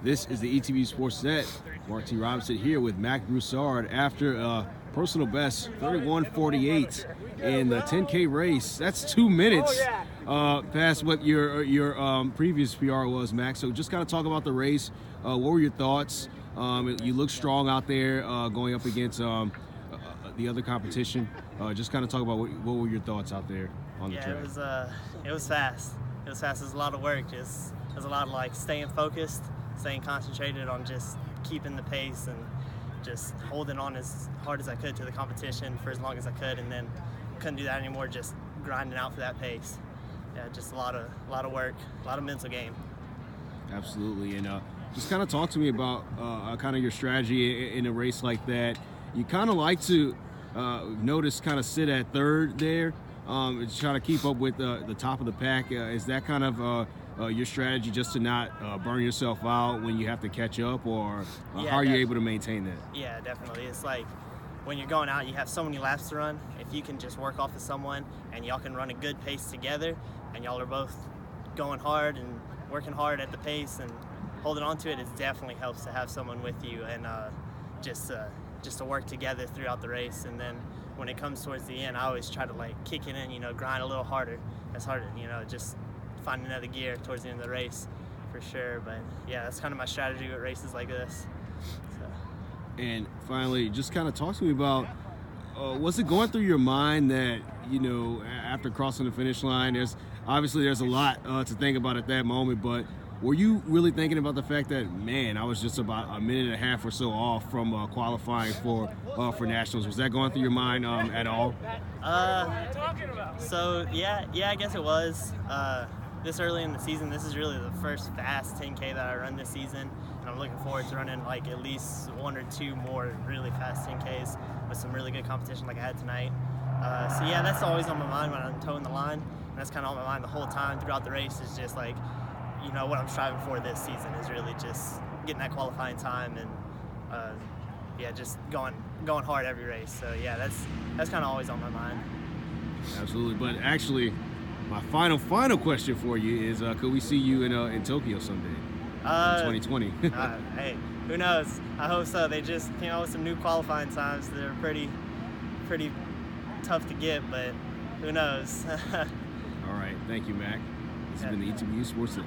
This is the ETV Sports Net. Mark T. Robinson here with Mack Broussard after a personal best 31:48 in the 10K race. That's 2 minutes past what your previous PR was, Mack. So just kind of talk about the race. What were your thoughts? You look strong out there going up against the other competition. Just kind of talk about what were your thoughts out there on the track. It was fast. It was fast. It was a lot of work. It was a lot of like staying focused, staying concentrated on just keeping the pace and just holding on as hard as I could to the competition for as long as I could, and then couldn't do that anymore. Just grinding out for that pace. Yeah, just a lot of work, a lot of mental game. Absolutely, and just kind of talk to me about kind of your strategy in a race like that. You kind of like to notice kind of sit at third there, try to keep up with the top of the pack. Is that kind of your strategy, just to not burn yourself out when you have to catch up, or how are you able to maintain that? Yeah, definitely. It's like when you're going out, you have so many laps to run. If you can just work off of someone and y'all can run a good pace together, and y'all are both going hard and working hard at the pace and holding on to it, it definitely helps to have someone with you and just to work together throughout the race. And then when it comes towards the end, I always try to like kick it in, grind a little harder. That's harder, just find another gear towards the end of the race for sure. But yeah, that's kind of my strategy with races like this. So. And finally, just kind of talk to me about was it going through your mind that after crossing the finish line, there's a lot to think about at that moment, but were you really thinking about the fact that, man, I was just about a minute and a half or so off from qualifying for nationals? Was that going through your mind at all? So yeah, I guess it was. This early in the season, this is really the first fast 10K that I run this season, and I'm looking forward to running like at least one or two more really fast 10Ks with some really good competition like I had tonight. So yeah, that's always on my mind when I'm towing the line, and that's kind of on my mind the whole time throughout the race. Is just like, what I'm striving for this season is really just getting that qualifying time and just going hard every race. So yeah, that's kind of always on my mind. Absolutely. But actually, my final question for you is, could we see you in Tokyo someday in 2020? Hey, who knows? I hope so. They just came out with some new qualifying times. They're pretty tough to get, but who knows? All right. Thank you, Mack. This has been the ETV Sports Net.